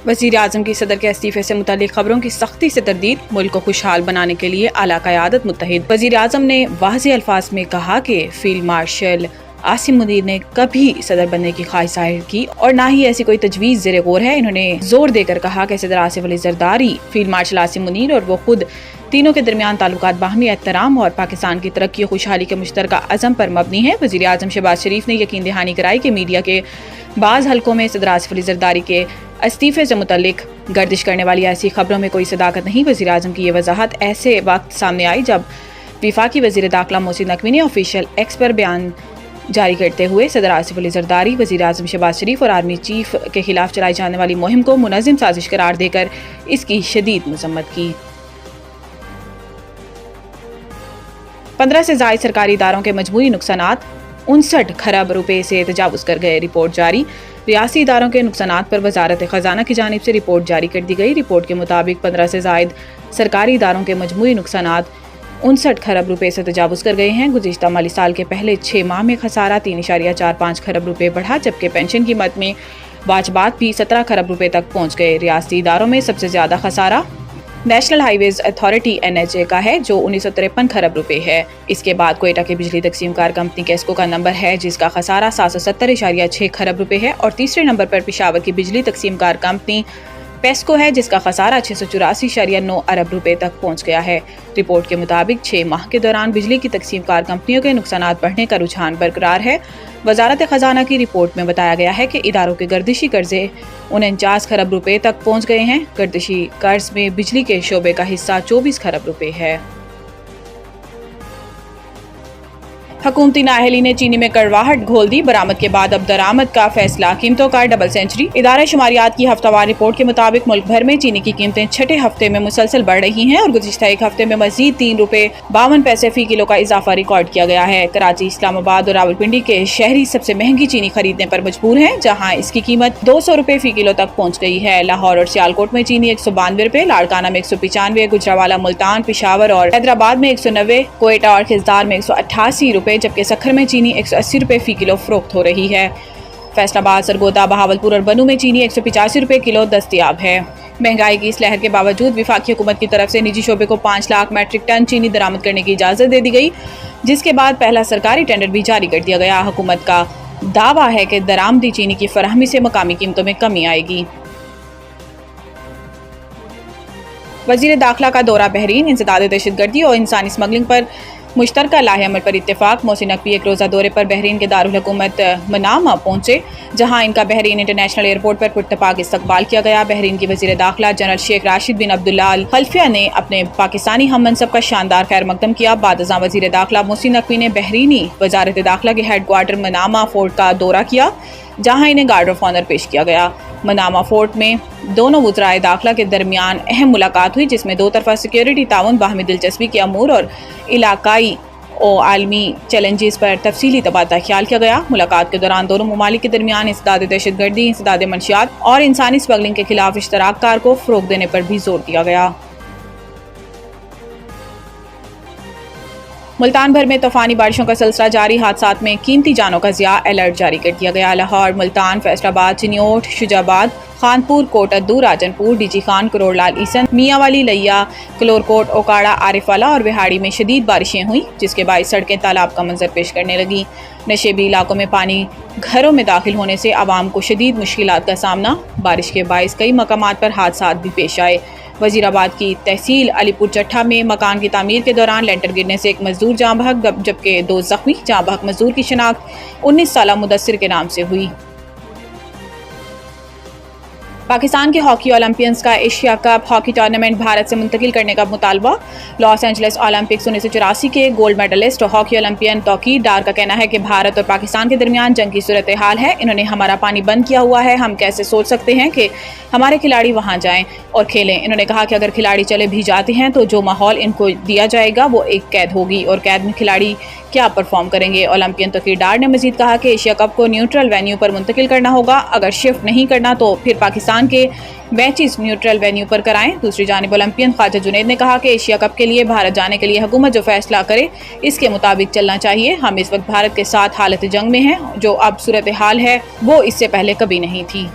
وزیر اعظم کی صدر کے استعفے سے متعلق خبروں کی سختی سے تردید، ملک کو خوشحال بنانے کے لیے اعلیٰ قیادت متحد۔ وزیر اعظم نے واضح الفاظ میں کہا کہ فیلڈ مارشل عاصم منیر نے کبھی صدر بننے کی خواہش ظاہر کی اور نہ ہی ایسی کوئی تجویز زیر غور ہے۔ انہوں نے زور دے کر کہا کہ صدر آصف علی زرداری، فیلڈ مارشل عاصم منیر اور وہ خود تینوں کے درمیان تعلقات باہمی احترام اور پاکستان کی ترقی و خوشحالی کے مشترکہ عزم پر مبنی ہیں۔ وزیر اعظم شہباز شریف نے یقین دہانی کرائی کہ میڈیا کے بعض حلقوں میں صدر آصف علی زرداری کے استعفے سے متعلق گردش کرنے والی ایسی خبروں میں کوئی صداقت نہیں۔ وزیر اعظم کی یہ وضاحت ایسے وقت سامنے آئی جب وفاقی وزیر داخلہ محسن نقوی نے آفیشیل ایکس پر بیان جاری کرتے ہوئے صدر آصف علی زرداری، وزیر اعظم شہباز شریف اور آرمی چیف کے خلاف چلائی جانے والی مہم کو منظم سازش قرار دے کر اس کی شدید مذمت کی۔ 15 سے زائد سرکاری اداروں کے مجموعی نقصانات 59 کھرب روپے سے تجاوز کر گئے۔ رپورٹ جاری۔ ریاستی اداروں کے نقصانات پر وزارت خزانہ کی جانب سے رپورٹ جاری کر دی گئی۔ رپورٹ کے مطابق 15 سے زائد سرکاری اداروں کے مجموعی نقصانات 59 کھرب روپے سے تجاوز کر گئے ہیں۔ گزشتہ مالی سال کے پہلے 6 ماہ میں خسارہ 3.45 کھرب روپے بڑھا، جبکہ پینشن کی مد میں واجبات بھی 17 کھرب روپے تک پہنچ گئے۔ ریاستی اداروں میں سب سے زیادہ خسارہ نیشنل ہائی ویز اتھارٹی NHA کا ہے جو 1953 کھرب روپے ہے۔ اس کے بعد کوئٹہ کی بجلی تقسیم کار کمپنی کیسکو کا نمبر ہے جس کا خسارہ 770.6 کھرب روپے ہے، اور تیسرے نمبر پر پشاور کی بجلی تقسیم کار کمپنی پیسکو ہے جس کا خسارہ 684.9 ارب روپے تک پہنچ گیا ہے۔ رپورٹ کے مطابق 6 ماہ کے دوران بجلی کی تقسیم کار کمپنیوں کے نقصانات بڑھنے کا رجحان برقرار ہے۔ وزارت خزانہ کی رپورٹ میں بتایا گیا ہے کہ اداروں کے گردشی قرضے 49 کھرب روپے تک پہنچ گئے ہیں۔ گردشی قرض میں بجلی کے شعبے کا حصہ 24 کھرب روپے ہے۔ حکومتی نااہلی نے چینی میں کڑواہٹ گھول دی، برآمد کے بعد اب درآمد کا فیصلہ، قیمتوں کا ڈبل سینچری۔ ادارہ شماریات کی ہفتہ وار رپورٹ کے مطابق ملک بھر میں چینی کی قیمتیں چھٹے ہفتے میں مسلسل بڑھ رہی ہیں اور گزشتہ ایک ہفتے میں مزید 3 روپے 52 پیسے فی کلو کا اضافہ ریکارڈ کیا گیا ہے۔ کراچی، اسلام آباد اور راولپنڈی کے شہری سب سے مہنگی چینی خریدنے پر مجبور ہیں، جہاں اس کی قیمت 200 روپے فی کلو تک پہنچ گئی ہے۔ لاہور اور سیالکوٹ میں چینی 192 روپے، لاڑکانہ میں 195، گجرانوالہ، ملتان، پشاور اور حیدرآباد میں 190، کوئٹہ اور خضدار میں 188 روپے، جبکہ سکھر میں چینی 180 روپے فی کلو فروخت ہو رہی ہے۔ فیصل آباد، سرگودا، بہاولپور اور بنوں میں چینی 185 روپے کلو دستیاب ہے۔ مہنگائی کی اس لہر کے باوجود وفاقی حکومت کی طرف سے نجی شعبے کو 5 لاکھ میٹرک ٹن چینی درآمد کرنے کی اجازت دے دی گئی، جس کے بعد پہلا سرکاری ٹینڈر بھی جاری کر دیا گیا۔ حکومت کا دعویٰ ہے کہ درآمدی چینی کی فراہمی سے مقامی قیمتوں میں کمی آئے گی۔ وزیر داخلہ کا دورہ بحرین، انسداد دہشت گردی اور انسانی اسمگلنگ پر مشترکہ لاہ عمل پر اتفاق۔ محسن نقوی ایک روزہ دورے پر بحرین کے دارالحکومت منامہ پہنچے، جہاں ان کا بحرین انٹرنیشنل ایئرپورٹ پر پراتفاق استقبال کیا گیا۔ بحرین کی وزیر داخلہ جنرل شیخ راشد بن عبداللہ ال خلفیہ نے اپنے پاکستانی ہم منصب کا شاندار خیر مقدم کیا۔ بعد ازاں وزیر داخلہ محسن نقوی نے بحرینی وزارت داخلہ کے ہیڈ کوارٹر منامہ فورٹ کا دورہ کیا، جہاں انہیں گارڈ آف آنر پیش کیا گیا۔ منامہ فورٹ میں دونوں وزرائے داخلہ کے درمیان اہم ملاقات ہوئی، جس میں دو طرفہ سیکیورٹی تعاون، باہمی دلچسپی کے امور اور علاقائی و عالمی چیلنجز پر تفصیلی تبادلہ خیال کیا گیا۔ ملاقات کے دوران دونوں ممالک کے درمیان انسداد دہشت گردی، انسداد منشیات اور انسانی اسمگلنگ کے خلاف اشتراک کار کو فروغ دینے پر بھی زور دیا گیا۔ ملتان بھر میں طوفانی بارشوں کا سلسلہ جاری، حادثات میں قیمتی جانوں کا ضیاع، الرٹ جاری کر دیا گیا۔ لاہور، ملتان، فیصل آباد، چنیوٹ، شجاع آباد، خانپور، کوٹ ادو، راجن پور، ڈی جی خان، کروڑ لال عیسن، میاں والی، لیا، کلورکوٹ، اوکاڑا، عارف والا اور وہاڑی میں شدید بارشیں ہوئیں، جس کے باعث سڑکیں تالاب کا منظر پیش کرنے لگیں۔ نشیبی علاقوں میں پانی گھروں میں داخل ہونے سے عوام کو شدید مشکلات کا سامنا، بارش کے باعث کئی مقامات پر حادثات بھی پیش آئے۔ وزیر آباد کی تحصیل علی پور چٹھا میں مکان کی تعمیر کے دوران لینٹر گرنے سے ایک مزدور جاں بحق، جبکہ 2 زخمی۔ جاں بحق مزدور کی شناخت 19 سالہ مدثر کے نام سے ہوئی۔ پاکستان کے ہاکی اولمپئنز کا Asia cup hockey tournament Bharat سے منتقل کرنے کا مطالبہ۔ لاس اینجلس اولمپکس 1984 کے گولڈ میڈلسٹ ہاکی اولمپئن توقیر ڈار کا کہنا ہے کہ بھارت اور پاکستان کے درمیان جنگ کی صورتحال ہے، انہوں نے ہمارا پانی بند کیا ہوا ہے، ہم کیسے سوچ سکتے ہیں کہ ہمارے کھلاڑی وہاں جائیں اور کھیلیں۔ انہوں نے کہا کہ اگر کھلاڑی چلے بھی جاتے ہیں تو جو ماحول ان کو دیا جائے گا وہ ایک قید ہوگی، اور قید میں کھلاڑی کیا پرفارم کریں گے۔ اولمپئن توقیر ڈار نے مزید کہا کہ ایشیا کپ کو نیوٹرل وینیو پر منتقل کرنا ہوگا، اگر شفٹ نہیں کرنا تو پھر پاکستان کے میچز نیوٹرل وینیو پر کرائیں۔ دوسری جانب اولمپئن خواجہ جنید نے کہا کہ ایشیا کپ کے لیے بھارت جانے کے لیے حکومت جو فیصلہ کرے اس کے مطابق چلنا چاہیے۔ ہم اس وقت بھارت کے ساتھ حالت جنگ میں ہیں، جو اب صورتحال ہے وہ اس سے پہلے کبھی نہیں تھی۔